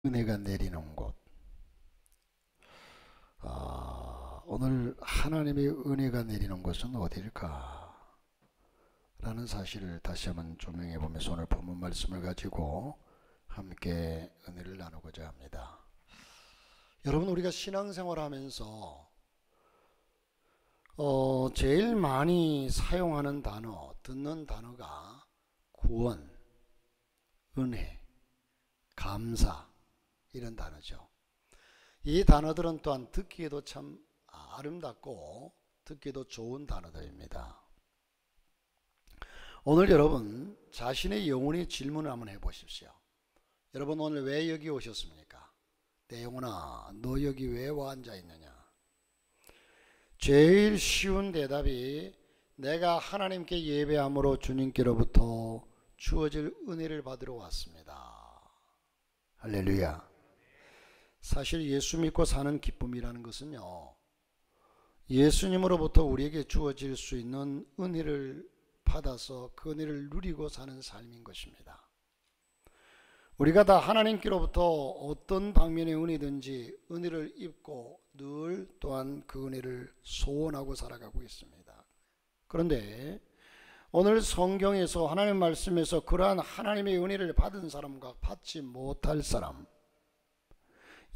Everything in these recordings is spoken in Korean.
은혜가 내리는 곳. 오늘 하나님의 은혜가 내리는 곳은 어디일까? 라는 사실을 다시 한번 조명해 보면서 오늘 본문 말씀을 가지고 함께 은혜를 나누고자 합니다. 여러분, 우리가 신앙생활 하면서 제일 많이 사용하는 단어, 듣는 단어가 구원, 은혜, 감사, 이런 단어죠. 이 단어들은 또한 듣기에도 참 아름답고 듣기도 좋은 단어들입니다. 오늘 여러분 자신의 영혼의 질문을 한번 해보십시오. 여러분, 오늘 왜 여기 오셨습니까? 내 영혼아, 너 여기 왜 와 앉아 있느냐? 제일 쉬운 대답이 내가 하나님께 예배함으로 주님께로부터 주어질 은혜를 받으러 왔습니다. 할렐루야. 사실 예수 믿고 사는 기쁨이라는 것은요, 예수님으로부터 우리에게 주어질 수 있는 은혜를 받아서 그 은혜를 누리고 사는 삶인 것입니다. 우리가 다 하나님께로부터 어떤 방면의 은혜든지 은혜를 입고 늘 또한 그 은혜를 소원하고 살아가고 있습니다. 그런데 오늘 성경에서 하나님 말씀에서 그러한 하나님의 은혜를 받은 사람과 받지 못할 사람,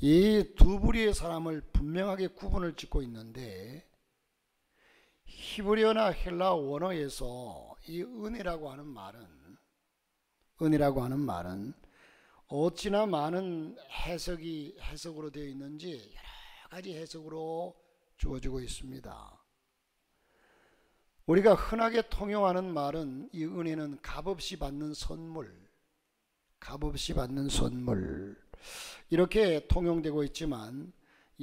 이 두 부류의 사람을 분명하게 구분을 짓고 있는데, 히브리어나 헬라 원어에서 이 은혜라고 하는 말은 어찌나 많은 해석으로 되어 있는지 여러 가지 해석으로 주어지고 있습니다. 우리가 흔하게 통용하는 말은 이 은혜는 값없이 받는 선물, 이렇게 통용되고 있지만,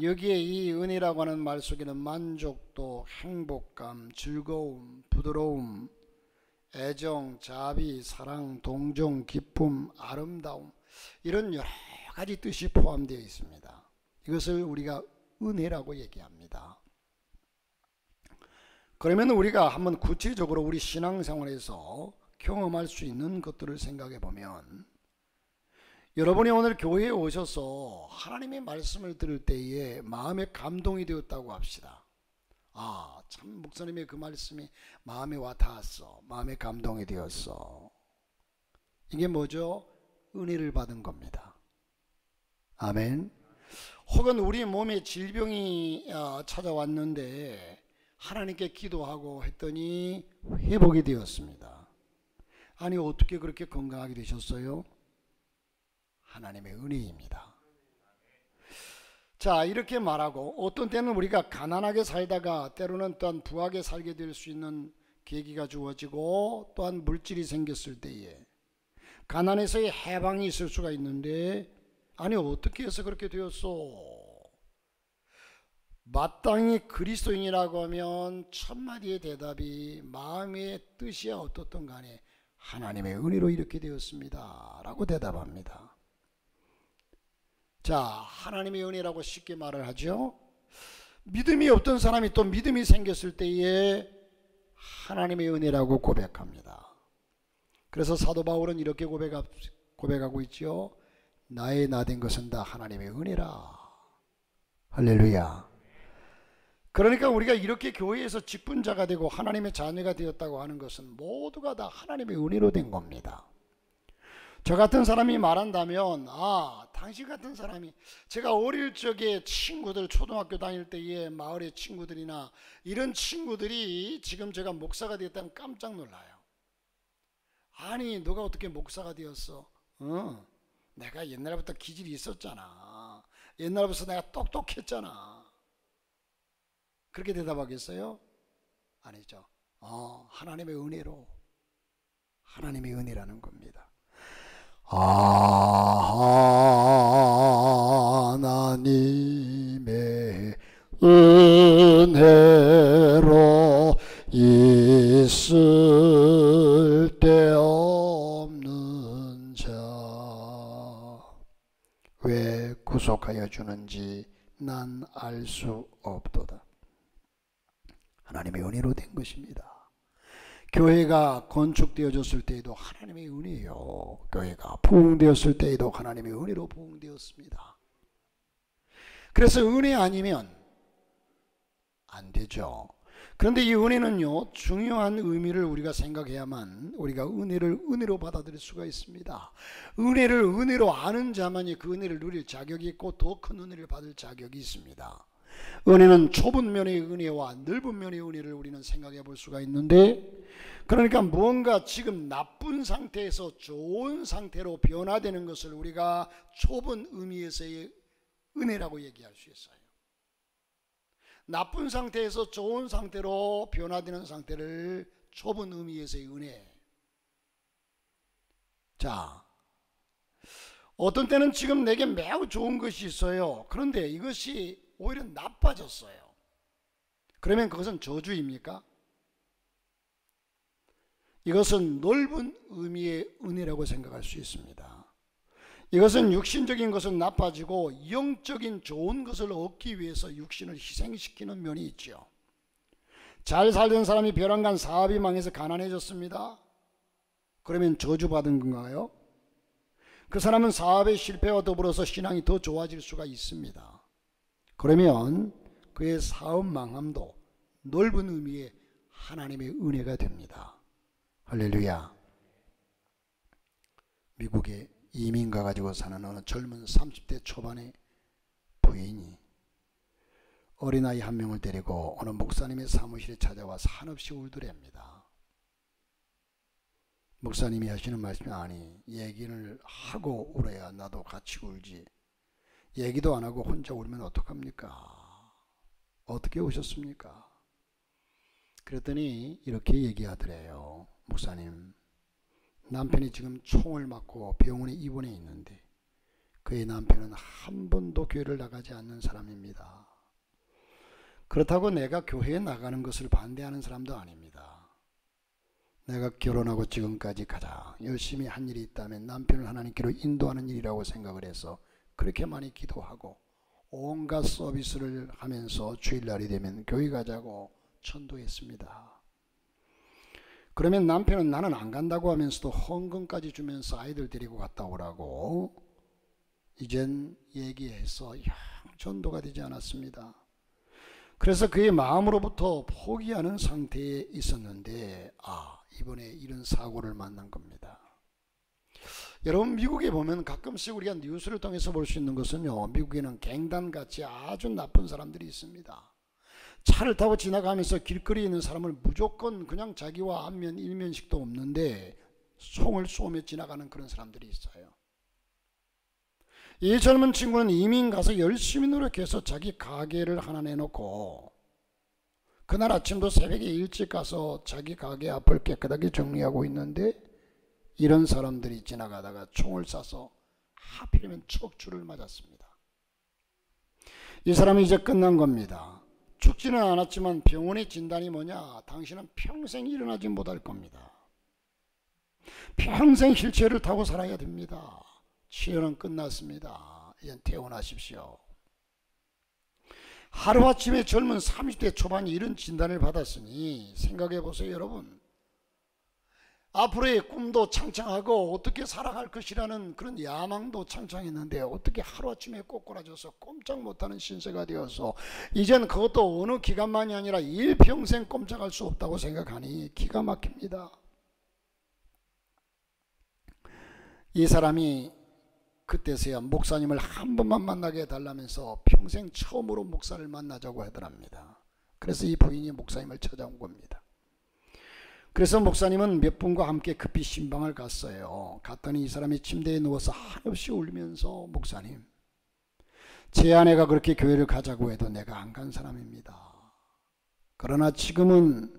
여기에 이 은혜라고 하는 말 속에는 만족도, 행복감, 즐거움, 부드러움, 애정, 자비, 사랑, 동정, 기쁨, 아름다움, 이런 여러 가지 뜻이 포함되어 있습니다. 이것을 우리가 은혜라고 얘기합니다. 그러면 우리가 한번 구체적으로 우리 신앙생활에서 경험할 수 있는 것들을 생각해 보면, 여러분이 오늘 교회에 오셔서 하나님의 말씀을 들을 때에 마음에 감동이 되었다고 합시다. 참 목사님의 그 말씀이 마음에 와 닿았어. 마음에 감동이 되었어. 이게 뭐죠? 은혜를 받은 겁니다. 아멘. 혹은 우리 몸에 질병이 찾아왔는데 하나님께 기도하고 했더니 회복이 되었습니다. 아니, 어떻게 그렇게 건강하게 되셨어요? 하나님의 은혜입니다. 자, 이렇게 말하고, 어떤 때는 우리가 가난하게 살다가 때로는 또한 부하게 살게 될 수 있는 계기가 주어지고, 또한 물질이 생겼을 때에 가난에서의 해방이 있을 수가 있는데, 아니 어떻게 해서 그렇게 되었어? 마땅히 그리스도인이라고 하면 첫 마디의 대답이 마음의 뜻이야 어떻든 간에 하나님의 은혜로 이렇게 되었습니다 라고 대답합니다. 자, 하나님의 은혜라고 쉽게 말을 하죠. 믿음이 없던 사람이 또 믿음이 생겼을 때에 하나님의 은혜라고 고백합니다. 그래서 사도 바울은 이렇게 고백하고 있죠. 나의 나된 것은 다 하나님의 은혜라. 할렐루야. 그러니까 우리가 이렇게 교회에서 직분자가 되고 하나님의 자녀가 되었다고 하는 것은 모두가 다 하나님의 은혜로 된 겁니다. 저 같은 사람이 말한다면, 당신 같은 사람이, 제가 어릴 적에 친구들, 초등학교 다닐 때의 마을의 친구들이나 이런 친구들이 지금 제가 목사가 되었다면 깜짝 놀라요. 아니, 너가 어떻게 목사가 되었어? 내가 옛날부터 기질이 있었잖아. 옛날부터 내가 똑똑했잖아. 그렇게 대답하겠어요? 아니죠. 하나님의 은혜로, 하나님의 은혜라는 겁니다. 하나님의 은혜로 있을 데 없는 자 왜 구속하여 주는지 난 알 수 없도다. 하나님의 은혜로 된 것입니다. 교회가 건축되어졌을 때에도 하나님의 은혜요. 교회가 부흥되었을 때에도 하나님의 은혜로 부흥되었습니다. 그래서 은혜 아니면 안 되죠. 그런데 이 은혜는요, 중요한 의미를 우리가 생각해야만 우리가 은혜를 은혜로 받아들일 수가 있습니다. 은혜를 은혜로 아는 자만이 그 은혜를 누릴 자격이 있고 더 큰 은혜를 받을 자격이 있습니다. 은혜는 좁은 면의 은혜와 넓은 면의 은혜를 우리는 생각해 볼 수가 있는데, 그러니까 무언가 지금 나쁜 상태에서 좋은 상태로 변화되는 것을 우리가 좁은 의미에서의 은혜라고 얘기할 수 있어요. 나쁜 상태에서 좋은 상태로 변화되는 상태를 좁은 의미에서의 은혜. 자, 어떤 때는 지금 내게 매우 좋은 것이 있어요. 그런데 이것이 오히려 나빠졌어요. 그러면 그것은 저주입니까? 이것은 넓은 의미의 은혜라고 생각할 수 있습니다. 이것은 육신적인 것은 나빠지고 영적인 좋은 것을 얻기 위해서 육신을 희생시키는 면이 있죠. 잘 살던 사람이 벼랑간 사업이 망해서 가난해졌습니다. 그러면 저주받은 건가요? 그 사람은 사업의 실패와 더불어서 신앙이 더 좋아질 수가 있습니다. 그러면 그의 사업 망함도 넓은 의미의 하나님의 은혜가 됩니다. 할렐루야. 미국에 이민 가가지고 사는 어느 젊은 30대 초반의 부인이 어린아이 한 명을 데리고 어느 목사님의 사무실에 찾아와서 한없이 울더랍니다. 목사님이 하시는 말씀이, 아니, 얘기를 하고 울어야 나도 같이 울지, 얘기도 안 하고 혼자 울면 어떡합니까? 어떻게 오셨습니까? 그랬더니 이렇게 얘기하더래요. 목사님, 남편이 지금 총을 맞고 병원에 입원해 있는데 그의 남편은 한 번도 교회를 나가지 않는 사람입니다. 그렇다고 내가 교회에 나가는 것을 반대하는 사람도 아닙니다. 내가 결혼하고 지금까지 가장 열심히 한 일이 있다면 남편을 하나님께로 인도하는 일이라고 생각을 해서 그렇게 많이 기도하고 온갖 서비스를 하면서 주일날이 되면 교회 가자고 전도했습니다. 그러면 남편은 나는 안 간다고 하면서도 헌금까지 주면서 아이들 데리고 갔다 오라고 이젠 얘기해서 영 전도가 되지 않았습니다. 그래서 그의 마음으로부터 포기하는 상태에 있었는데, 이번에 이런 사고를 만난 겁니다. 여러분, 미국에 보면 가끔씩 우리가 뉴스를 통해서 볼 수 있는 것은요, 미국에는 갱단같이 아주 나쁜 사람들이 있습니다. 차를 타고 지나가면서 길거리에 있는 사람을 무조건 그냥 자기와 안면 일면식도 없는데 총을 쏘며 지나가는 그런 사람들이 있어요. 이 젊은 친구는 이민 가서 열심히 노력해서 자기 가게를 하나 내놓고 그날 아침도 새벽에 일찍 가서 자기 가게 앞을 깨끗하게 정리하고 있는데 이런 사람들이 지나가다가 총을 쏴서 하필이면 척추를 맞았습니다. 이 사람이 이제 끝난 겁니다. 죽지는 않았지만 병원의 진단이 뭐냐? 당신은 평생 일어나지 못할 겁니다. 평생 휠체어를 타고 살아야 됩니다. 치료는 끝났습니다. 이제 퇴원하십시오. 하루아침에 젊은 30대 초반이 이런 진단을 받았으니 생각해 보세요, 여러분. 앞으로의 꿈도 창창하고 어떻게 살아갈 것이라는 그런 야망도 창창했는데 어떻게 하루아침에 꼬꾸라져서 꼼짝 못하는 신세가 되어서 이젠 그것도 어느 기간만이 아니라 일평생 꼼짝할 수 없다고 생각하니 기가 막힙니다. 이 사람이 그때서야 목사님을 한 번만 만나게 해달라면서 평생 처음으로 목사를 만나자고 하더랍니다. 그래서 이 부인이 목사님을 찾아온 겁니다. 그래서 목사님은 몇 분과 함께 급히 신방을 갔어요. 갔더니 이 사람이 침대에 누워서 한없이 울면서, 목사님, 제 아내가 그렇게 교회를 가자고 해도 내가 안 간 사람입니다. 그러나 지금은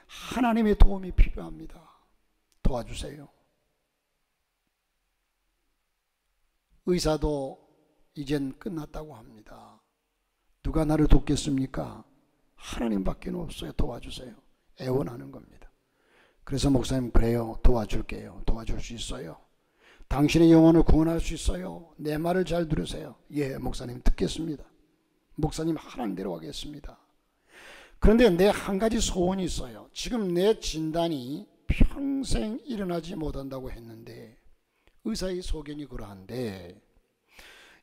하나님의 도움이 필요합니다. 도와주세요. 의사도 이젠 끝났다고 합니다. 누가 나를 돕겠습니까? 하나님밖에 없어요. 도와주세요. 애원하는 겁니다. 그래서 목사님, 그래요, 도와줄게요. 도와줄 수 있어요. 당신의 영혼을 구원할 수 있어요. 내 말을 잘 들으세요. 예, 목사님 듣겠습니다. 목사님 하라는 대로 하겠습니다. 그런데 내 한 가지 소원이 있어요. 지금 내 진단이 평생 일어나지 못한다고 했는데 의사의 소견이 그러한데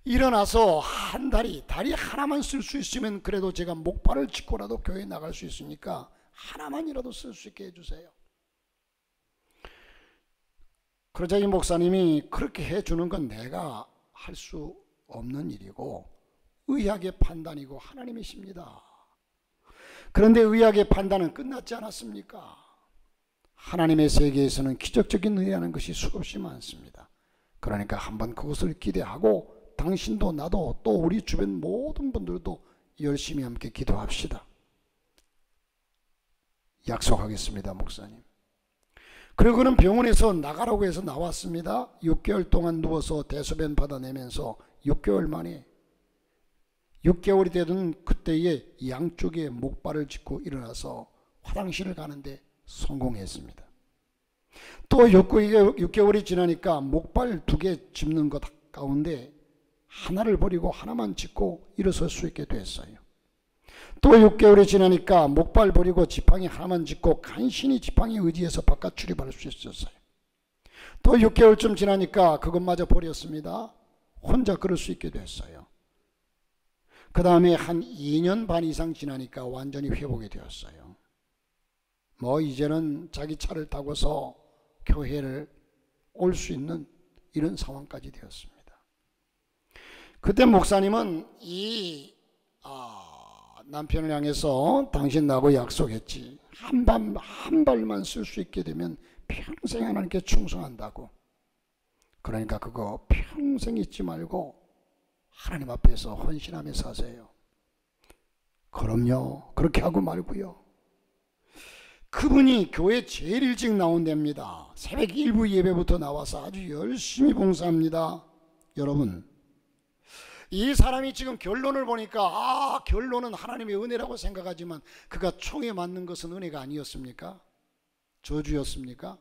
일어나서 한 다리 하나만 쓸 수 있으면 그래도 제가 목발을 짚고라도 교회에 나갈 수 있으니까 하나만이라도 쓸 수 있게 해주세요. 그러자 이 목사님이 그렇게 해주는 건 내가 할 수 없는 일이고 의학의 판단이고 하나님이십니다. 그런데 의학의 판단은 끝났지 않았습니까? 하나님의 세계에서는 기적적인 은혜라는 것이 수없이 많습니다. 그러니까 한번 그것을 기대하고 당신도 나도 또 우리 주변 모든 분들도 열심히 함께 기도합시다. 약속하겠습니다, 목사님. 그리고 그는 병원에서 나가라고 해서 나왔습니다. 6개월 동안 누워서 대소변 받아내면서 6개월 만에 6개월이 되던 그때에 양쪽에 목발을 짚고 일어나서 화장실을 가는데 성공했습니다. 또 6개월이 지나니까 목발 2개 짚는 것 가운데 하나를 버리고 하나만 짚고 일어설 수 있게 됐어요. 또 6개월이 지나니까 목발 버리고 지팡이 하나만 짚고 간신히 지팡이 의지해서 바깥 출입할 수 있었어요. 또 6개월쯤 지나니까 그것마저 버렸습니다. 혼자 걸을 수 있게 됐어요. 그 다음에 한 2년 반 이상 지나니까 완전히 회복이 되었어요. 뭐 이제는 자기 차를 타고서 교회를 올 수 있는 이런 상황까지 되었습니다. 그때 목사님은 이 남편을 향해서 당신 나하고 약속했지. 한 발만 쓸 수 있게 되면 평생 하나님께 충성한다고. 그러니까 그거 평생 잊지 말고 하나님 앞에서 헌신하며 사세요. 그럼요. 그렇게 하고 말고요. 그분이 교회 제일 일찍 나온답니다. 새벽 1부 예배부터 나와서 아주 열심히 봉사합니다. 여러분, 이 사람이 지금 결론을 보니까 결론은 하나님의 은혜라고 생각하지만 그가 총에 맞는 것은 은혜가 아니었습니까? 저주였습니까?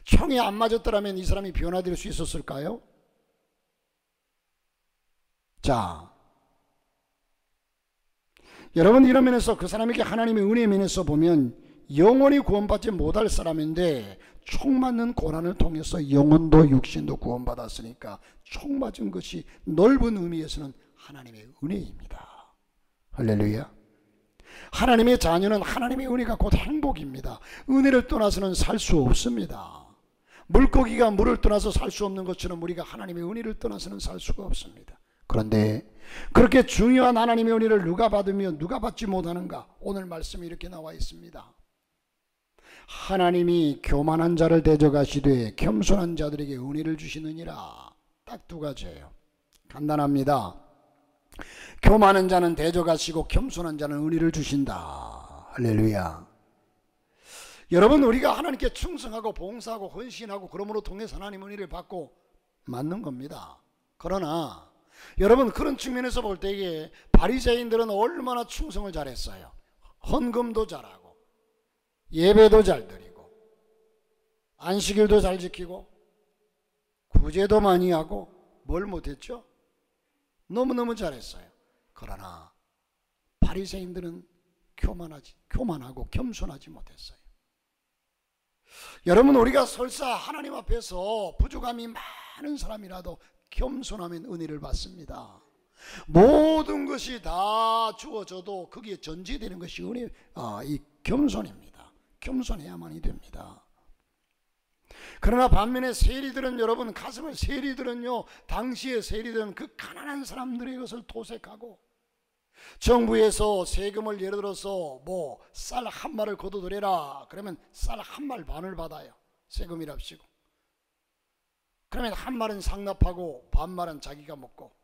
총에 안 맞았더라면 이 사람이 변화될 수 있었을까요? 자, 여러분, 이런 면에서 그 사람에게 하나님의 은혜의 면에서 보면 영원히 구원받지 못할 사람인데 총 맞는 고난을 통해서 영혼도 육신도 구원받았으니까 총 맞은 것이 넓은 의미에서는 하나님의 은혜입니다. 할렐루야. 하나님의 자녀는 하나님의 은혜가 곧 행복입니다. 은혜를 떠나서는 살 수 없습니다. 물고기가 물을 떠나서 살 수 없는 것처럼 우리가 하나님의 은혜를 떠나서는 살 수가 없습니다. 그런데 그렇게 중요한 하나님의 은혜를 누가 받으며 누가 받지 못하는가? 오늘 말씀이 이렇게 나와 있습니다. 하나님이 교만한 자를 대적하시되 겸손한 자들에게 은혜를 주시느니라. 딱 2가지예요. 간단합니다. 교만한 자는 대적하시고 겸손한 자는 은혜를 주신다. 할렐루야. 여러분, 우리가 하나님께 충성하고 봉사하고 헌신하고 그러므로 통해서 하나님 은혜를 받고 맞는 겁니다. 그러나 여러분, 그런 측면에서 볼 때에 바리새인들은 얼마나 충성을 잘했어요. 헌금도 잘하고 예배도 잘 드리고 안식일도 잘 지키고 구제도 많이 하고 뭘 못했죠? 너무너무 잘했어요. 그러나 바리새인들은 교만하고 겸손하지 못했어요. 여러분, 우리가 설사 하나님 앞에서 부족함이 많은 사람이라도 겸손하면 은혜를 받습니다. 모든 것이 다 주어져도 거기에 전제되는 것이 이 겸손입니다. 겸손해야만이 됩니다. 그러나 반면에 세리들은, 여러분, 가슴을 세리들은요, 당시의 세리들은 그 가난한 사람들의 것을 도색하고 정부에서 세금을 예를 들어서 쌀 1마를 거둬들여라 그러면 쌀 1말 반을 받아요. 세금이랍시고. 그러면 1말은 상납하고 반말은 자기가 먹고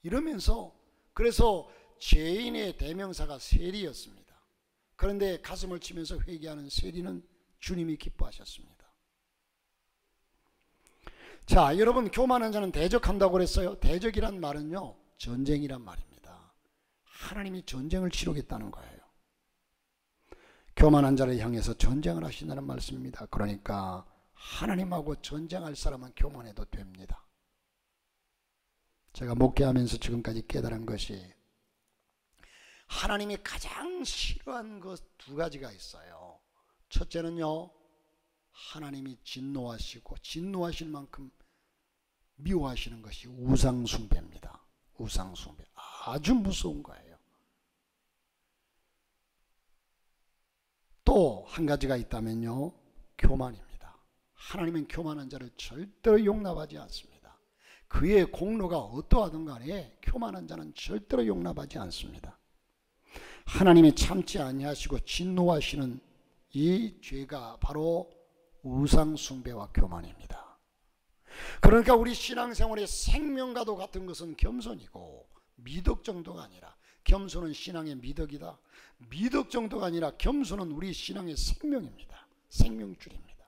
이러면서, 그래서 죄인의 대명사가 세리였습니다. 그런데 가슴을 치면서 회개하는 세리는 주님이 기뻐하셨습니다. 자, 여러분, 교만한 자는 대적한다고 그랬어요. 대적이란 말은요, 전쟁이란 말입니다. 하나님이 전쟁을 치르겠다는 거예요. 교만한 자를 향해서 전쟁을 하신다는 말씀입니다. 그러니까 하나님하고 전쟁할 사람은 교만해도 됩니다. 제가 목회하면서 지금까지 깨달은 것이 하나님이 가장 싫어하는 것 두 가지가 있어요. 첫째는요, 하나님이 진노하시고 진노하실 만큼 미워하시는 것이 우상숭배입니다. 우상숭배. 아주 무서운 거예요. 또 한 가지가 있다면요, 교만입니다. 하나님은 교만한 자를 절대로 용납하지 않습니다. 그의 공로가 어떠하든 간에 교만한 자는 절대로 용납하지 않습니다. 하나님이 참지 아니하시고 진노하시는 이 죄가 바로 우상숭배와 교만입니다. 그러니까 우리 신앙생활의 생명과도 같은 것은 겸손이고, 미덕 정도가 아니라, 겸손은 신앙의 미덕이다. 미덕 정도가 아니라 겸손은 우리 신앙의 생명입니다. 생명줄입니다.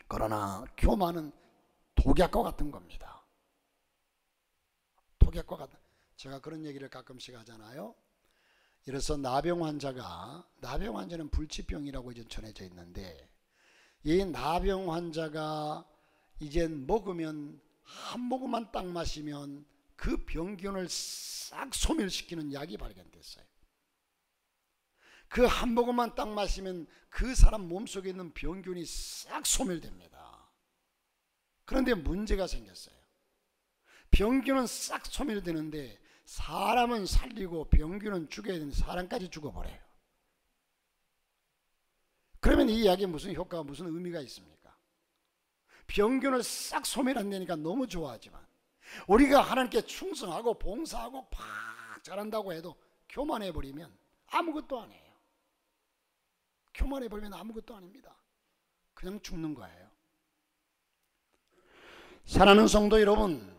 그러나 교만은 독약과 같은 겁니다. 독약과 같은. 제가 그런 얘기를 가끔씩 하잖아요. 이래서 나병 환자는 불치병이라고 이제 전해져 있는데, 이 나병 환자가 이제 먹으면 한 모금만 딱 마시면 그 병균을 싹 소멸시키는 약이 발견됐어요. 그 한 모금만 딱 마시면 그 사람 몸속에 있는 병균이 싹 소멸됩니다. 그런데 문제가 생겼어요. 병균은 싹 소멸되는데 사람은 살리고 병균은 죽여야 되는데 사람까지 죽어버려요. 그러면 이 약이 무슨 효과가, 무슨 의미가 있습니까? 병균을 싹 소멸한다니까 너무 좋아하지만, 우리가 하나님께 충성하고 봉사하고 팍 잘한다고 해도 교만해버리면 아무것도 안 해요. 교만해버리면 아무것도 아닙니다. 그냥 죽는 거예요. 사랑하는 성도 여러분,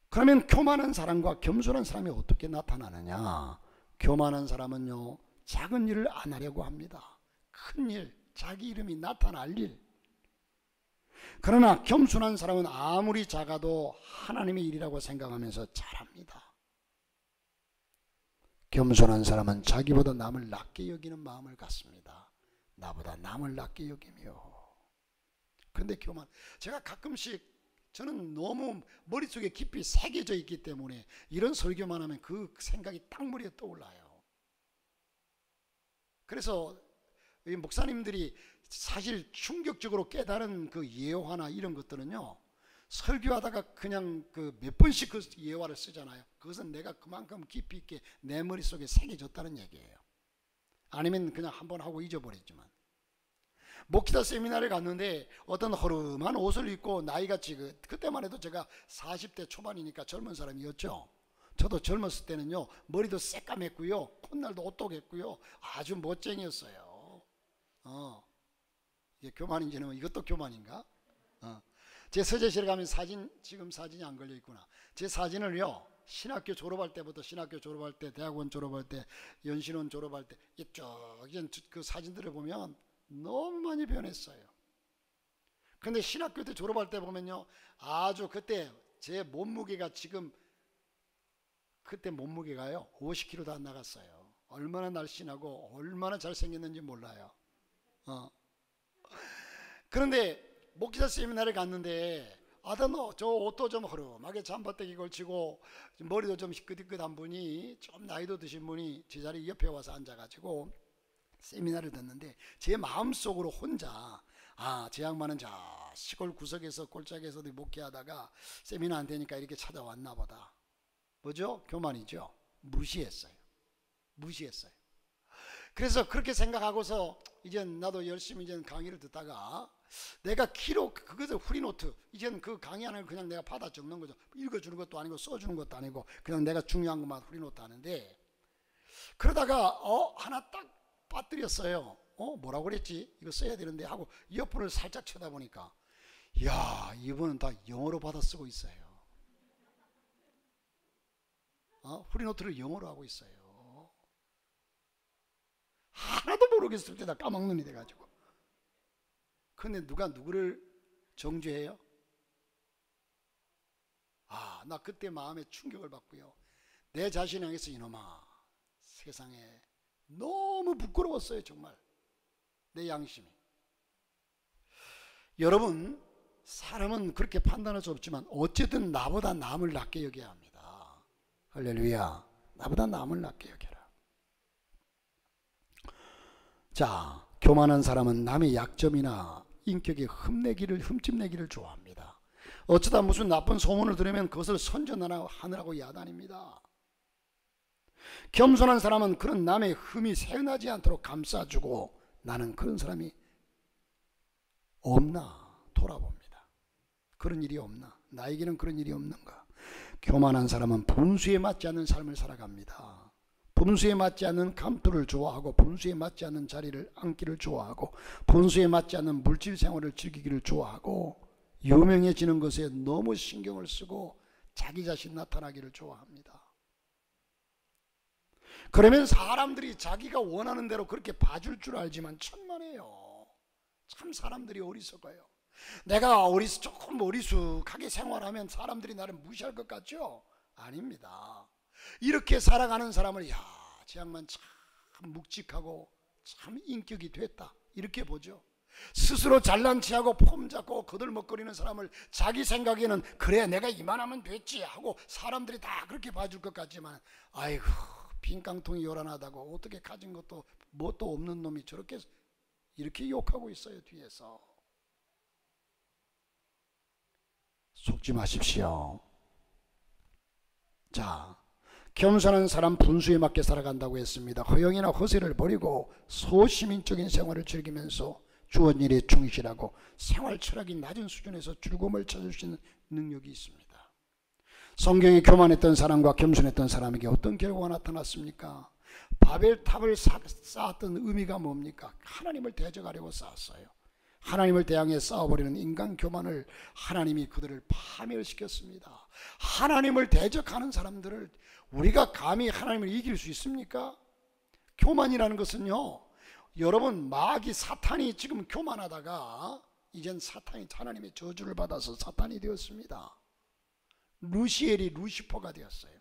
그러면 교만한 사람과 겸손한 사람이 어떻게 나타나느냐? 교만한 사람은요, 작은 일을 안 하려고 합니다. 큰 일, 자기 이름이 나타날 일. 그러나 겸손한 사람은 아무리 작아도 하나님의 일이라고 생각하면서 잘합니다. 겸손한 사람은 자기보다 남을 낮게 여기는 마음을 갖습니다. 나보다 남을 낮게 여기며. 그런데 교만, 제가 가끔씩, 저는 너무 머릿속에 깊이 새겨져 있기 때문에 이런 설교만 하면 그 생각이 딱 머리에 떠올라요. 그래서 이 목사님들이 사실 충격적으로 깨달은 그 예화나 이런 것들은요, 설교하다가 그냥 그 몇 번씩 그 예화를 쓰잖아요. 그것은 내가 그만큼 깊이 있게 내 머릿속에 새겨졌다는 얘기예요. 아니면 그냥 한번 하고 잊어버렸지만, 목기타 세미나를 갔는데 어떤 허름한 옷을 입고, 나이가 지금 그때만 해도 제가 40대 초반이니까 젊은 사람이었죠. 저도 젊었을 때는요, 머리도 새까맸고요, 콧날도 오똑했고요, 아주 멋쟁이였어요. 이게 교만인지는, 이것도 교만인가? 제 서재실에 가면 지금 사진이 안 걸려 있구나. 제 사진을요, 신학교 졸업할 때부터, 신학교 졸업할 때, 대학원 졸업할 때, 연신원 졸업할 때, 이쪽 그 사진들을 보면 너무 많이 변했어요. 근데 신학교 때 졸업할 때 보면요, 아주 그때 제 몸무게가 지금, 그때 몸무게가요 50kg도 안 나갔어요. 얼마나 날씬하고 얼마나 잘생겼는지 몰라요. 그런데 목기사 세미나를 갔는데, 저 옷도 좀 허름하게 잠바떼기 걸치고 머리도 좀 희끗희끗한 분이, 좀 나이도 드신 분이 제 자리 옆에 와서 앉아가지고 세미나를 듣는데, 제 마음속으로 혼자, 제 양반은 저 시골 구석에서 골짜기에서도 목회하다가 세미나 안 되니까 이렇게 찾아왔나 보다. 뭐죠? 교만이죠. 무시했어요. 그래서 그렇게 생각하고서 이제 나도 열심히 이제 강의를 듣다가, 내가 그것을 후리노트, 이제는 그 강의 안을 그냥 내가 받아 적는 거죠. 읽어주는 것도 아니고 써주는 것도 아니고 그냥 내가 중요한 것만 후리노트 하는데, 그러다가 하나 딱 빠뜨렸어요. 뭐라고 그랬지? 이거 써야 되는데 하고 이어폰을 살짝 쳐다보니까, 이야, 이분은 다 영어로 받아 쓰고 있어요. 후리노트를 영어로 하고 있어요. 하나도 모르겠을 때 다 까막눈이 돼가지고. 근데 누가 누구를 정죄해요? 나 그때 마음에 충격을 받고요, 내 자신을 향해서, 이놈아, 세상에 너무 부끄러웠어요. 정말 내 양심이. 여러분, 사람은 그렇게 판단할 수 없지만 어쨌든 나보다 남을 낮게 여겨야 합니다. 할렐루야. 나보다 남을 낫게 여겨라. 자, 교만한 사람은 남의 약점이나 인격에 흠집내기를 좋아합니다. 어쩌다 무슨 나쁜 소문을 들으면 그것을 선전하느라고 야단입니다. 겸손한 사람은 그런 남의 흠이 새어나지 않도록 감싸주고, 나는 그런 사람이 없나 돌아봅니다. 그런 일이 없나? 나에게는 그런 일이 없는가? 교만한 사람은 분수에 맞지 않는 삶을 살아갑니다. 분수에 맞지 않는 감투를 좋아하고, 분수에 맞지 않는 자리를 앉기를 좋아하고, 분수에 맞지 않는 물질 생활을 즐기기를 좋아하고, 유명해지는 것에 너무 신경을 쓰고 자기 자신 나타나기를 좋아합니다. 그러면 사람들이 자기가 원하는 대로 그렇게 봐줄 줄 알지만 천만에요. 참 사람들이 어리석어요. 내가 조금 어리숙하게 생활하면 사람들이 나를 무시할 것 같죠? 아닙니다. 이렇게 살아가는 사람을, 야, 저 양반 참 묵직하고 참 인격이 됐다, 이렇게 보죠. 스스로 잘난 체하고 폼 잡고 거들먹거리는 사람을 자기 생각에는 그래 내가 이만하면 됐지 하고 사람들이 다 그렇게 봐줄 것 같지만, 아이고 빈 깡통이 요란하다고, 어떻게 가진 것도 뭣도 없는 놈이 저렇게 이렇게 욕하고 있어요. 뒤에서. 속지 마십시오. 자, 겸손한 사람 분수에 맞게 살아간다고 했습니다. 허영이나 허세를 버리고 소시민적인 생활을 즐기면서 주어진 일에 충실하고 생활 철학이 낮은 수준에서 즐거움을 찾을 수 있는 능력이 있습니다. 성경에 교만했던 사람과 겸손했던 사람에게 어떤 결과가 나타났습니까? 바벨탑을 쌓았던 의미가 뭡니까? 하나님을 대적하려고 쌓았어요. 하나님을 대항해 쌓아버리는 인간 교만을 하나님이 그들을 파멸시켰습니다. 하나님을 대적하는 사람들을 우리가 감히 하나님을 이길 수 있습니까? 교만이라는 것은요, 여러분, 마귀 사탄이 지금 교만하다가 이젠 사탄이 하나님의 저주를 받아서 사탄이 되었습니다. 루시엘이 루시퍼가 되었어요.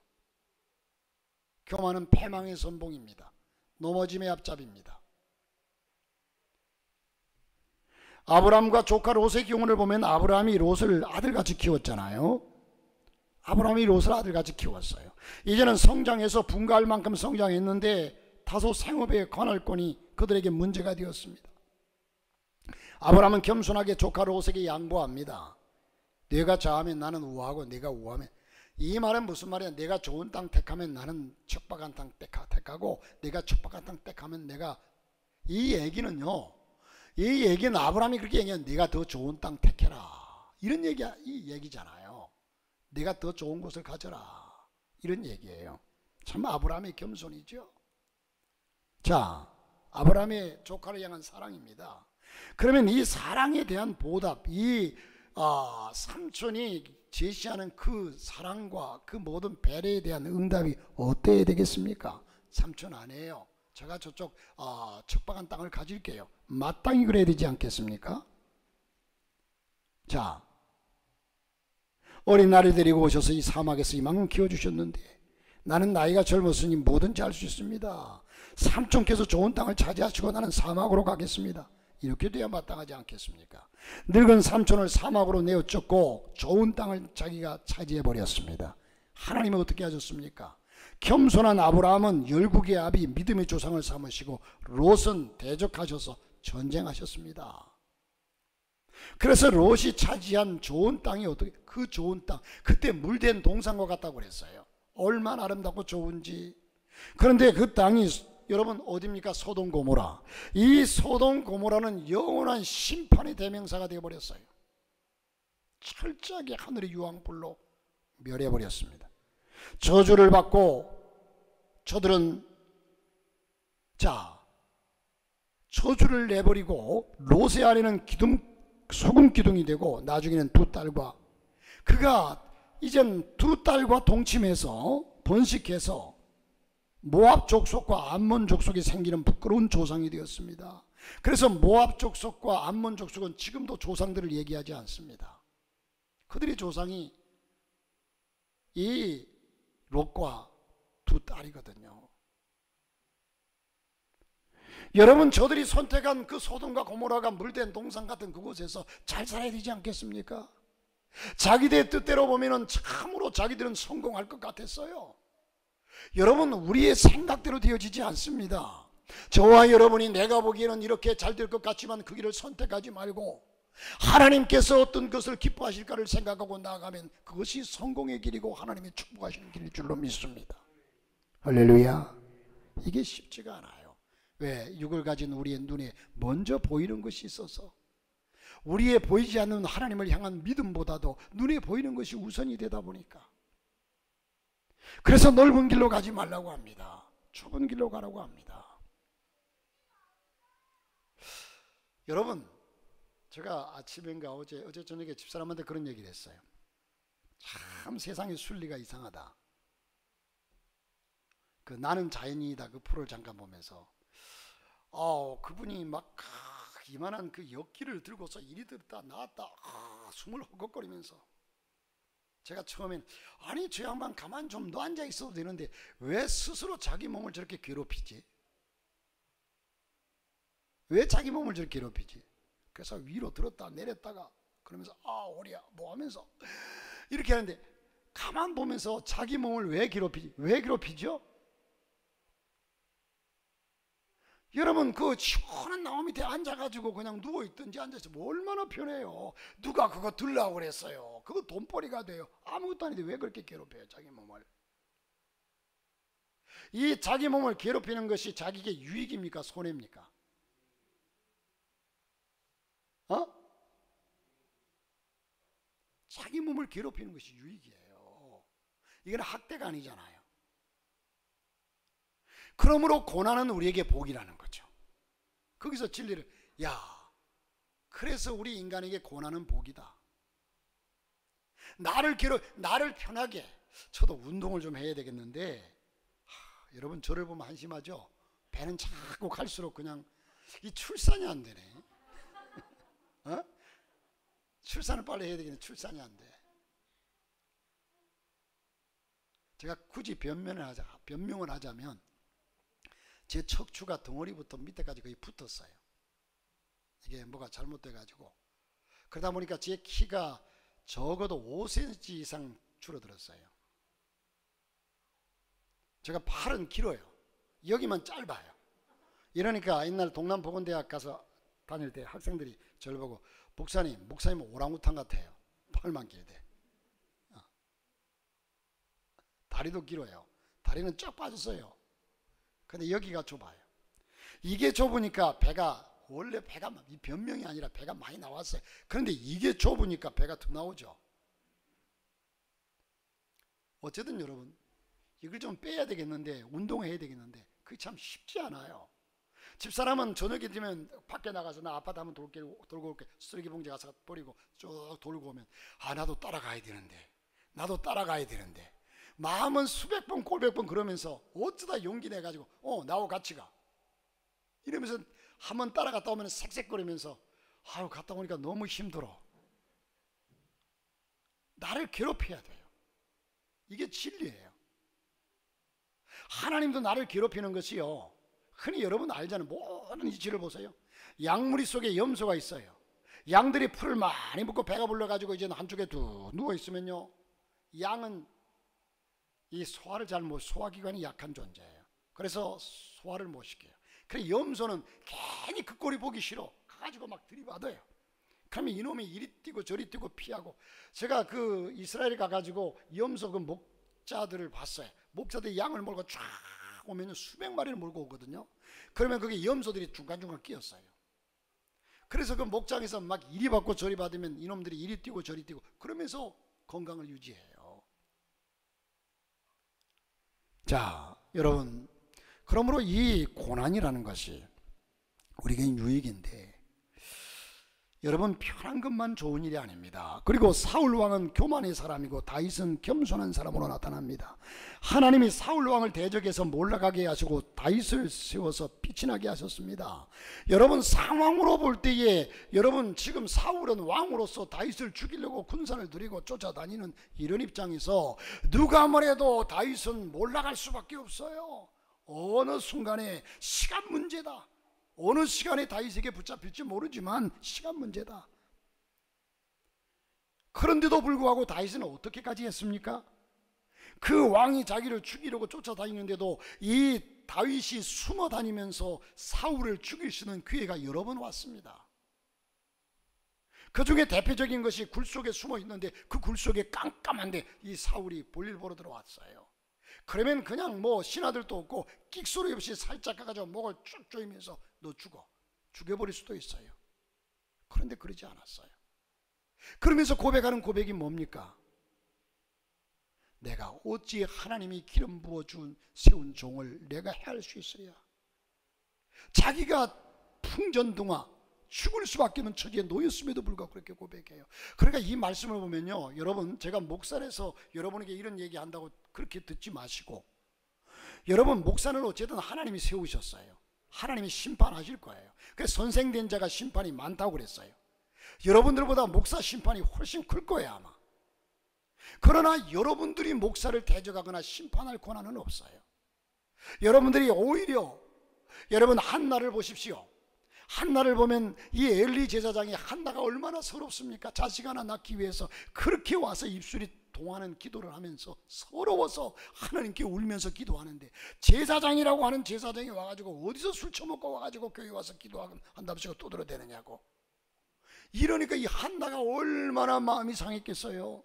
교만은 패망의 선봉입니다. 넘어짐의 앞잡이입니다. 아브라함과 조카 롯의 경우를 보면 아브라함이 롯을 아들같이 키웠잖아요. 아브라함이 롯을 아들같이 키웠어요. 이제는 성장해서 분가할 만큼 성장했는데 다소 생업의 관할권이 그들에게 문제가 되었습니다. 아브라함은 겸손하게 조카 롯에게 양보합니다. 내가 좌하면 나는 우하고 네가 우하면, 이 말은 무슨 말이야? 내가 좋은 땅 택하면 나는 척박한 땅 택하고 네가 척박한 땅 택하면 내가, 이 얘기는요, 이 얘기는 아브라함이 그렇게 얘기하면 네가 더 좋은 땅 택해라, 이런 이 얘기잖아요. 네가 더 좋은 곳을 가져라, 이런 얘기예요. 참 아브라함의 겸손이죠. 자, 아브라함의 조카를 향한 사랑입니다. 그러면 이 사랑에 대한 보답, 이 삼촌이 제시하는 그 사랑과 그 모든 배려에 대한 응답이 어때야 되겠습니까? 삼촌 아니에요. 제가 저쪽 척박한 땅을 가질게요. 마땅히 그래야 되지 않겠습니까? 자, 어린 나를 데리고 오셔서 이 사막에서 이만큼 키워주셨는데 나는 나이가 젊었으니 뭐든지 할 수 있습니다. 삼촌께서 좋은 땅을 차지하시고 나는 사막으로 가겠습니다. 이렇게 돼야 마땅하지 않겠습니까? 늙은 삼촌을 사막으로 내어쫓고 좋은 땅을 자기가 차지해버렸습니다. 하나님은 어떻게 하셨습니까? 겸손한 아브라함은 열국의 아비 믿음의 조상을 삼으시고 롯은 대적하셔서 전쟁하셨습니다. 그래서 롯이 차지한 좋은 땅이 어떻게, 그 좋은 땅, 그때 물된 동산과 같다고 그랬어요. 얼마나 아름답고 좋은지. 그런데 그 땅이 여러분 어디입니까? 소돔 고모라. 이 소돔 고모라는 영원한 심판의 대명사가 되어버렸어요. 철저하게 하늘의 유황불로 멸해버렸습니다. 저주를 받고 저들은 저주를 내버리고 롯의 아내는 소금 기둥이 되고 나중에는 두 딸과, 그가 이젠 두 딸과 동침해서 번식해서 모압 족속과 암몬 족속이 생기는 부끄러운 조상이 되었습니다. 그래서 모압 족속과 암몬 족속은 지금도 조상들을 얘기하지 않습니다. 그들의 조상이 이 롯과 두 딸이거든요. 여러분, 저들이 선택한 그 소돔과 고모라가 물된 동산 같은 그곳에서 잘 살아야 되지 않겠습니까? 자기들의 뜻대로 보면은 참으로 자기들은 성공할 것 같았어요. 여러분, 우리의 생각대로 되어지지 않습니다. 저와 여러분이 내가 보기에는 이렇게 잘 될 것 같지만 그 길을 선택하지 말고 하나님께서 어떤 것을 기뻐하실까를 생각하고 나아가면 그것이 성공의 길이고 하나님이 축복하시는 길일 줄로 믿습니다. 할렐루야. 이게 쉽지가 않아요. 왜? 육을 가진 우리의 눈에 먼저 보이는 것이 있어서 우리의 보이지 않는 하나님을 향한 믿음보다도 눈에 보이는 것이 우선이 되다 보니까, 그래서 넓은 길로 가지 말라고 합니다. 좁은 길로 가라고 합니다. 여러분, 제가 아침인가 어제 저녁에 집사람한테 그런 얘기를 했어요. 참 세상의 순리가 이상하다. 그 나는 자연이다 그 프로를 잠깐 보면서 그분이 막 이만한 그 역기를 들고서 이리 들었다 나왔다 숨을 헛헛거리면서, 제가 처음엔 아니 저 양반 가만 좀 너 앉아 있어도 되는데 왜 스스로 자기 몸을 저렇게 괴롭히지? 왜 자기 몸을 저렇게 괴롭히지? 그래서 위로 들었다 내렸다가 그러면서 허리야 뭐 하면서 이렇게 하는데, 가만 보면서 자기 몸을 왜 괴롭히지? 왜 괴롭히죠? 여러분, 그 시원한 나무 밑에 앉아가지고 그냥 누워있든지 앉아서 뭐 얼마나 편해요. 누가 그거 들라고 그랬어요. 그거 돈벌이가 돼요. 아무것도 아닌데 왜 그렇게 괴롭혀요 자기 몸을? 이 자기 몸을 괴롭히는 것이 자기에게 유익입니까 손해입니까? 자기 몸을 괴롭히는 것이 유익이에요. 이건 학대가 아니잖아요. 그러므로 고난은 우리에게 복이라는 거죠. 거기서 진리를, 그래서 우리 인간에게 고난은 복이다. 나를 편하게, 저도 운동을 좀 해야 되겠는데, 여러분 저를 보면 한심하죠? 배는 자꾸 갈수록 그냥 이 출산이 안 되네. 출산을 빨리 해야 되겠네. 출산이 안 돼. 제가 굳이 변명을 하자면 제 척추가 덩어리부터 밑에까지 거의 붙었어요. 이게 뭐가 잘못돼가지고, 그러다 보니까 제 키가 적어도 5cm 이상 줄어들었어요. 제가 팔은 길어요. 여기만 짧아요. 이러니까 옛날 동남보건대학 가서 다닐 때 학생들이 저를 보고 목사님은 오랑우탄 같아요. 팔만 길대. 다리도 길어요. 다리는 쫙 빠졌어요. 근데 여기가 좁아요. 이게 좁으니까 원래 배가 이 변명이 아니라 배가 많이 나왔어요. 그런데 이게 좁으니까 배가 더 나오죠. 어쨌든 여러분, 이걸 좀 빼야 되겠는데, 운동해야 되겠는데 그게 참 쉽지 않아요. 집사람은 저녁에 되면 밖에 나가서 나 아파트 한번 돌고 올게, 쓰레기 봉지 가서 버리고 쭉 돌고 오면 나도 따라가야 되는데 마음은 수백 번 꼴백 번 그러면서 어쩌다 용기 내가지고 나하고 같이 가 이러면서 한번 따라갔다 오면 색색거리면서 갔다 오니까 너무 힘들어. 나를 괴롭혀야 돼요. 이게 진리예요. 하나님도 나를 괴롭히는 것이요, 흔히 여러분 알잖아요. 모든 이치를 보세요. 양무리 속에 염소가 있어요. 양들이 풀을 많이 먹고 배가 불러가지고 이제 한쪽에 두 누워있으면요, 양은 이 소화기관이 약한 존재예요. 그래서 소화를 못 시켜요. 그래서 염소는 괜히 그 꼴이 보기 싫어 가가지고 막 들이받아요. 그러면 이놈이 이리 뛰고 저리 뛰고 피하고, 제가 그 이스라엘에 가가지고 염소 그 목자들을 봤어요. 목자들이 양을 몰고 쫙 오면 수백 마리를 몰고 오거든요. 그러면 거기 염소들이 중간중간 끼었어요. 그래서 그 목장에서 막 이리 받고 저리 받으면 이놈들이 이리 뛰고 저리 뛰고 그러면서 건강을 유지해요. 자, 여러분, 그러므로 이 고난이라는 것이 우리에겐 유익인데, 여러분 편한 것만 좋은 일이 아닙니다. 그리고 사울 왕은 교만의 사람이고 다윗은 겸손한 사람으로 나타납니다. 하나님이 사울 왕을 대적해서 몰락하게 하시고 다윗을 세워서 빛이 나게 하셨습니다. 여러분 상황으로 볼 때에, 여러분 지금 사울은 왕으로서 다윗을 죽이려고 군사를 들이고 쫓아다니는 이런 입장에서 누가 뭐래도 다윗은 몰락할 수밖에 없어요. 어느 순간에 시간 문제다. 어느 시간에 다윗에게 붙잡힐지 모르지만 시간 문제다. 그런데도 불구하고 다윗은 어떻게까지 했습니까? 그 왕이 자기를 죽이려고 쫓아다니는데도 이 다윗이 숨어 다니면서 사울을 죽일 수 있는 기회가 여러 번 왔습니다. 그 중에 대표적인 것이 굴 속에 숨어 있는데 그 굴 속에 깜깜한데 이 사울이 볼일 보러 들어왔어요. 그러면 그냥 뭐 신하들도 없고 끽소리 없이 살짝 가가지고 목을 쭉 조이면서 너 죽여버릴 수도 있어요. 그런데 그러지 않았어요. 그러면서 고백하는 고백이 뭡니까? 내가 어찌 하나님이 기름 부어준 세운 종을 내가 해할 수 있으랴. 자기가 풍전등화 죽을 수밖에 없는 처지에 놓였음에도 불구하고 그렇게 고백해요. 그러니까 이 말씀을 보면요, 여러분, 제가 목사라서 여러분에게 이런 얘기 한다고 그렇게 듣지 마시고, 여러분, 목사는 어쨌든 하나님이 세우셨어요. 하나님이 심판하실 거예요. 그래서 선생된 자가 심판이 많다고 그랬어요. 여러분들보다 목사 심판이 훨씬 클 거예요 아마. 그러나 여러분들이 목사를 대적하거나 심판할 권한은 없어요. 여러분들이 오히려, 여러분 한나를 보십시오. 한나를 보면 이 엘리 제사장이 한나가 얼마나 서럽습니까? 자식 하나 낳기 위해서 그렇게 와서 입술이 동하는 기도를 하면서 서러워서 하나님께 울면서 기도하는데, 제사장이라고 하는 제사장이 와가지고 어디서 술 처먹고 와가지고 교회 와서 기도한답시고 떠들어대느냐고. 이러니까 이 한나가 얼마나 마음이 상했겠어요.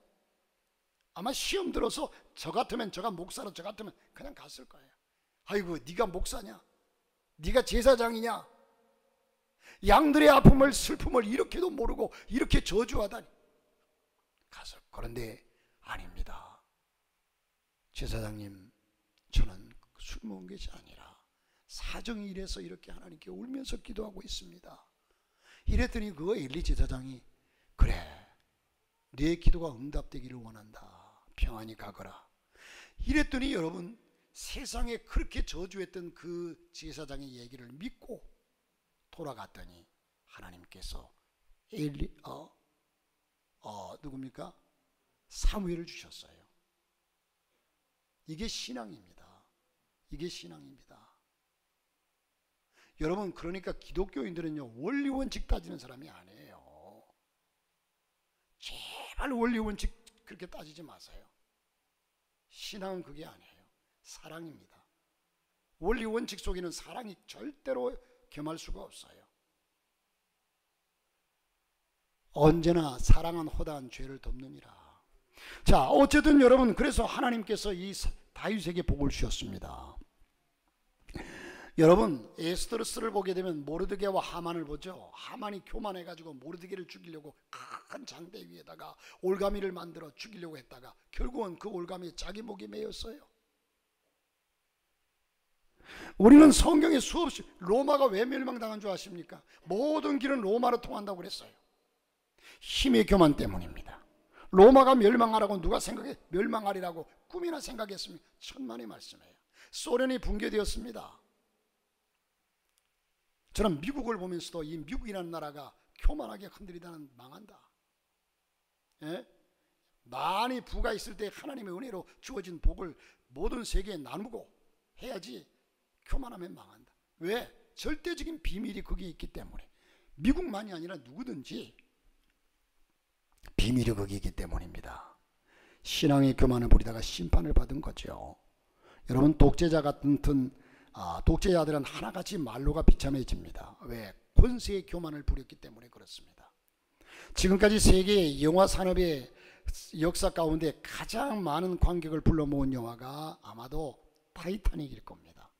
아마 시험 들어서 저 같으면, 저가 목사로 저 같으면 그냥 갔을 거예요. 아이고, 네가 목사냐? 네가 제사장이냐? 양들의 아픔을, 슬픔을 이렇게도 모르고 이렇게 저주하다니. 가서. 그런데 아닙니다. 제사장님, 저는 술 먹은 것이 아니라 사정이 이래서 이렇게 하나님께 울면서 기도하고 있습니다. 이랬더니 그 엘리 제사장이, 그래, 네 기도가 응답되기를 원한다. 평안히 가거라. 이랬더니 여러분, 세상에 그렇게 저주했던 그 제사장의 얘기를 믿고 돌아갔더니 하나님께서 누굽니까? 사무엘을 주셨어요. 이게 신앙입니다. 이게 신앙입니다. 여러분, 그러니까 기독교인들은요, 원리 원칙 따지는 사람이 아니에요. 제발 원리 원칙 그렇게 따지지 마세요. 신앙은 그게 아니에요. 사랑입니다. 원리 원칙 속에는 사랑이 절대로 겸할 수가 없어요. 언제나 사랑은 허다한 죄를 덮느니라. 자, 어쨌든 여러분, 그래서 하나님께서 이 다윗에게 복을 주셨습니다. 여러분, 에스더스를 보게 되면 모르드게와 하만을 보죠. 하만이 교만해가지고 모르드게를 죽이려고 큰 장대 위에다가 올가미를 만들어 죽이려고 했다가 결국은 그 올가미에 자기 목이 매였어요. 우리는 성경에 수없이, 로마가 왜 멸망당한 줄 아십니까? 모든 길은 로마로 통한다고 그랬어요. 힘의 교만 때문입니다. 로마가 멸망하라고 누가 멸망하리라고 꿈이나 생각했습니까? 천만의 말씀이에요. 소련이 붕괴되었습니다. 저는 미국을 보면서도 이 미국이라는 나라가 교만하게 흔들리다는 망한다. 예? 많이 부가 있을 때 하나님의 은혜로 주어진 복을 모든 세계에 나누고 해야지 교만하면 망한다. 왜? 절대적인 비밀이 거기에 있기 때문에. 미국만이 아니라 누구든지 비밀이 거기에 있기 때문입니다. 신앙의 교만을 부리다가 심판을 받은 거죠. 여러분, 독재자 같은 독재자들은 하나같이 말로가 비참해집니다. 왜? 권세의 교만을 부렸기 때문에 그렇습니다. 지금까지 세계의 영화 산업의 역사 가운데 가장 많은 관객을 불러 모은 영화가 아마도 타이타닉일 겁니다.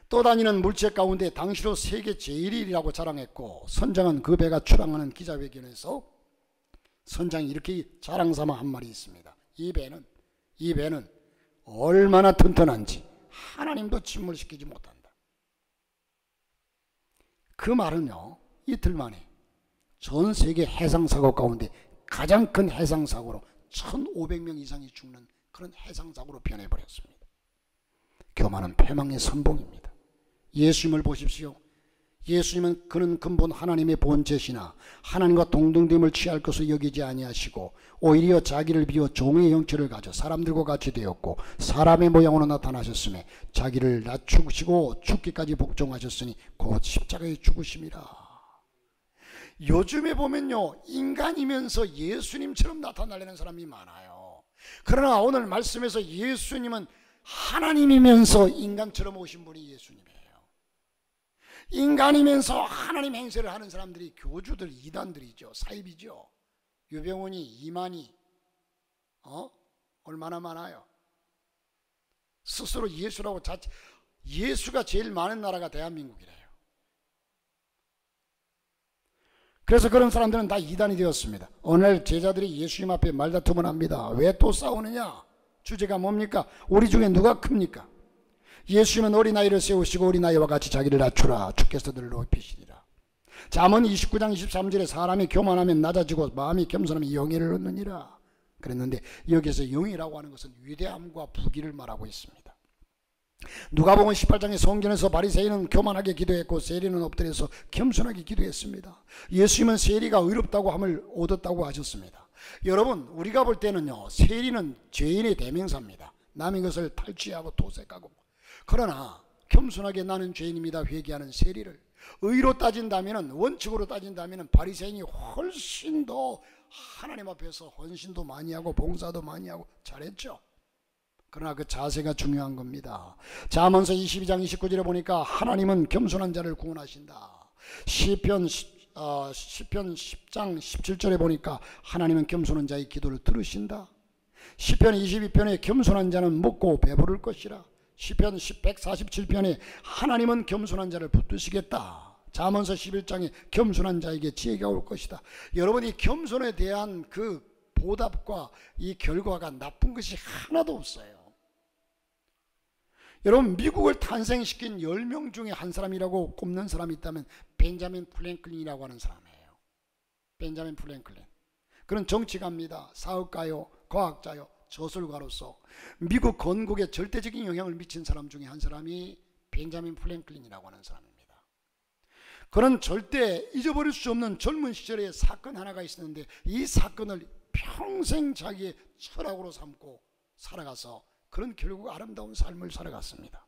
떠다니는 물체 가운데 당시로 세계 제일이라고 자랑했고, 선장은 그 배가 출항하는 기자회견에서 선장이 이렇게 자랑삼아 한 말이 있습니다. 이 배는 얼마나 튼튼한지 하나님도 침몰시키지 못한다. 그 말은요, 이틀 만에 전 세계 해상사고 가운데 가장 큰 해상사고로 1500명 이상이 죽는 그런 해상사고로 변해버렸습니다. 교만은 패망의 선봉입니다. 예수님을 보십시오. 예수님은 그는 근본 하나님의 본체시나 하나님과 동등됨을 취할 것을 여기지 아니하시고 오히려 자기를 비워 종의 형체를 가져 사람들과 같이 되었고 사람의 모양으로 나타나셨으며 자기를 낮추시고 죽기까지 복종하셨으니 곧 십자가에 죽으심이라. 요즘에 보면요, 인간이면서 예수님처럼 나타나려는 사람이 많아요. 그러나 오늘 말씀에서 예수님은 하나님이면서 인간처럼 오신 분이 예수님이에요. 인간이면서 하나님 행세를 하는 사람들이 교주들, 이단들이죠. 사입이죠. 유병훈이, 이만희, 얼마나 많아요. 스스로 예수라고 예수가 제일 많은 나라가 대한민국이래요. 그래서 그런 사람들은 다 이단이 되었습니다. 오늘 제자들이 예수님 앞에 말다툼을 합니다. 왜 또 싸우느냐? 주제가 뭡니까? 우리 중에 누가 큽니까? 예수님은 어린아이를 세우시고 어린아이와 같이 자기를 낮추라. 주께서 그를 높이시리라. 잠언 29장 23절에 사람이 교만하면 낮아지고 마음이 겸손하면 영예를 얻느니라 그랬는데, 여기서 영예라고 하는 것은 위대함과 부귀를 말하고 있습니다. 누가복음 18장의 성전에서 바리새인은 교만하게 기도했고 세리는 엎드려서 겸손하게 기도했습니다. 예수님은 세리가 의롭다고 함을 얻었다고 하셨습니다. 여러분, 우리가 볼 때는요, 세리는 죄인의 대명사입니다. 남의 것을 탈취하고 도색하고. 그러나 겸손하게 나는 죄인입니다 회개하는 세리를, 의로 따진다면, 원칙으로 따진다면 바리새인이 훨씬 더 하나님 앞에서 헌신도 많이 하고 봉사도 많이 하고 잘했죠. 그러나 그 자세가 중요한 겁니다. 잠언서 22장 29절에 보니까 하나님은 겸손한 자를 구원하신다. 시편 10장 17절에 보니까 하나님은 겸손한 자의 기도를 들으신다. 시편 22편에 겸손한 자는 먹고 배부를 것이라. 시편 147편에 하나님은 겸손한 자를 붙드시겠다. 잠언서 11장에 겸손한 자에게 지혜가 올 것이다. 여러분이 겸손에 대한 그 보답과 이 결과가 나쁜 것이 하나도 없어요. 여러분, 미국을 탄생시킨 10명 중에 한 사람이라고 꼽는 사람이 있다면 벤자민 프랭클린이라고 하는 사람이에요. 벤자민 프랭클린. 그런 정치가입니다. 사업가요, 과학자요, 저술가로서 미국 건국에 절대적인 영향을 미친 사람 중에 한 사람이 벤자민 프랭클린이라고 하는 사람입니다. 그는 절대 잊어버릴 수 없는 젊은 시절의 사건 하나가 있었는데, 이 사건을 평생 자기의 철학으로 삼고 살아가서 그런 결국 아름다운 삶을 살아갔습니다.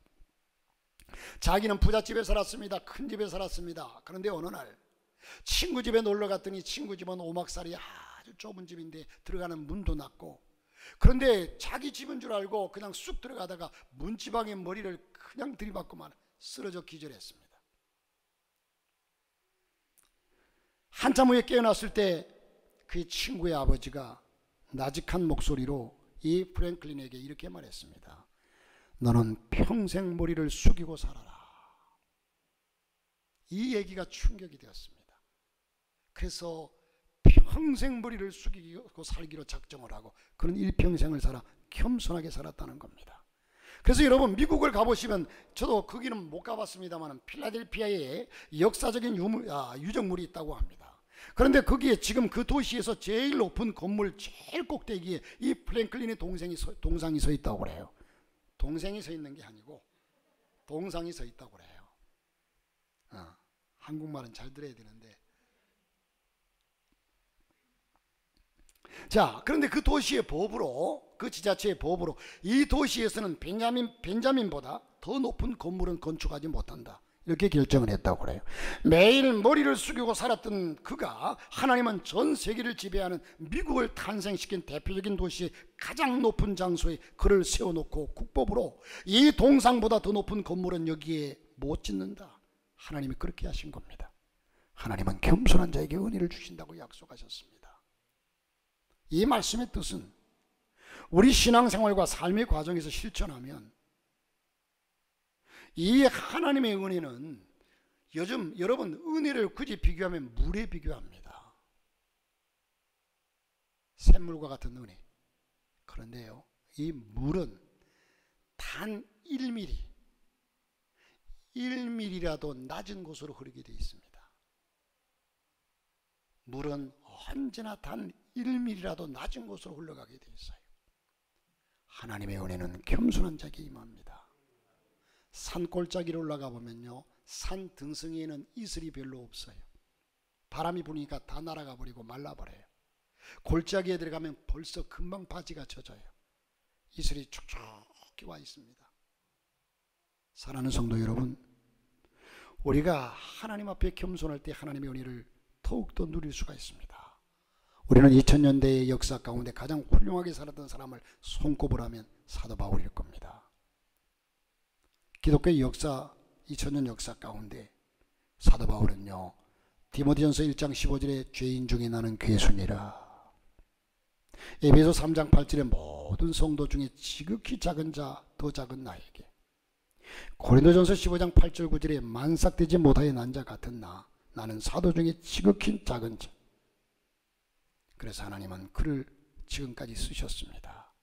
자기는 부잣집에 살았습니다. 큰 집에 살았습니다. 그런데 어느 날 친구 집에 놀러 갔더니 친구 집은 오막살이 아주 좁은 집인데 들어가는 문도 낮고, 그런데 자기 집인 줄 알고 그냥 쑥 들어가다가 문지방에 머리를 그냥 들이받고만 쓰러져 기절했습니다. 한참 후에 깨어났을 때 그 친구의 아버지가 나직한 목소리로 이 프랭클린에게 이렇게 말했습니다. 너는 평생 머리를 숙이고 살아라. 이 얘기가 충격이 되었습니다. 그래서 평생 머리를 숙이고 살기로 작정을 하고 그는 일평생을 살아 겸손하게 살았다는 겁니다. 그래서 여러분, 미국을 가보시면, 저도 거기는 못 가봤습니다만 필라델피아에 역사적인 유적물이 있다고 합니다. 그런데 거기에 지금 그 도시에서 제일 높은 건물 제일 꼭대기에 이 프랭클린의 동상이 서 있다고 그래요. 동생이 서 있는 게 아니고 동상이 서 있다고 그래요. 한국말은 잘 들어야 되는데. 자, 그런데 그 도시의 법으로, 그 지자체의 법으로 이 도시에서는 벤자민보다 더 높은 건물은 건축하지 못한다, 이렇게 결정을 했다고 그래요. 매일 머리를 숙이고 살았던 그가 하나님은 전 세계를 지배하는 미국을 탄생시킨 대표적인 도시의 가장 높은 장소에 그를 세워놓고 국법으로 이 동상보다 더 높은 건물은 여기에 못 짓는다, 하나님이 그렇게 하신 겁니다. 하나님은 겸손한 자에게 은혜를 주신다고 약속하셨습니다. 이 말씀의 뜻은 우리 신앙생활과 삶의 과정에서 실천하면 이 하나님의 은혜는, 요즘 여러분 은혜를 굳이 비교하면 물에 비교합니다. 샘물과 같은 은혜. 그런데요, 이 물은 단 1mm라도 낮은 곳으로 흐르게 되어 있습니다. 물은 언제나 단 1mm라도 낮은 곳으로 흘러가게 되어 있어요. 하나님의 은혜는 겸손한 자에게 임합니다. 산골짜기로 올라가 보면요, 산 등성이에는 이슬이 별로 없어요. 바람이 부니까 다 날아가 버리고 말라버려요. 골짜기에 들어가면 벌써 금방 바지가 젖어요. 이슬이 촉촉히 와 있습니다. 사랑하는 성도 여러분, 우리가 하나님 앞에 겸손할 때 하나님의 은혜를 더욱더 누릴 수가 있습니다. 우리는 2000년대의 역사 가운데 가장 훌륭하게 살았던 사람을 손꼽으라 하면 사도 바울일 겁니다. 기독교의 역사, 2000년 역사 가운데 사도 바울은요, 디모데전서 1장 15절에 죄인 중에 나는 괴순이라, 에베소 3장 8절에 모든 성도 중에 지극히 작은 자, 더 작은 나에게, 고린도전서 15장 8절 9절에 만삭되지 못하여 난 자 같은 나는 사도 중에 지극히 작은 자. 그래서 하나님은 그를 지금까지 쓰셨습니다.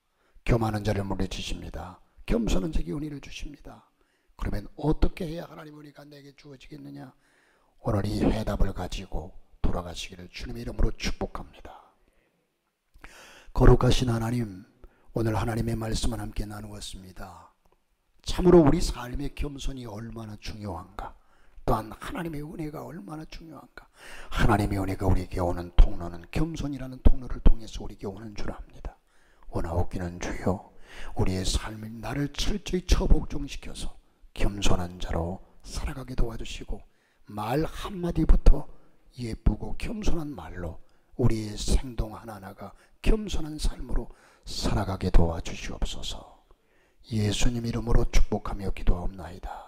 교만한 자를 물리치십니다. 겸손한 자에게 은혜를 주십니다. 그러면 어떻게 해야 하나님의 은혜가 내게 주어지겠느냐? 오늘 이 해답을 가지고 돌아가시기를 주님의 이름으로 축복합니다. 거룩하신 하나님, 오늘 하나님의 말씀을 함께 나누었습니다. 참으로 우리 삶의 겸손이 얼마나 중요한가, 또한 하나님의 은혜가 얼마나 중요한가. 하나님의 은혜가 우리에게 오는 통로는 겸손이라는 통로를 통해서 우리에게 오는 줄 압니다. 원하옵기는 주여, 우리의 삶을 나를 철저히 처복종시켜서 겸손한 자로 살아가게 도와주시고, 말 한마디부터 예쁘고 겸손한 말로 우리의 행동 하나하나가 겸손한 삶으로 살아가게 도와주시옵소서. 예수님 이름으로 축복하며 기도하옵나이다.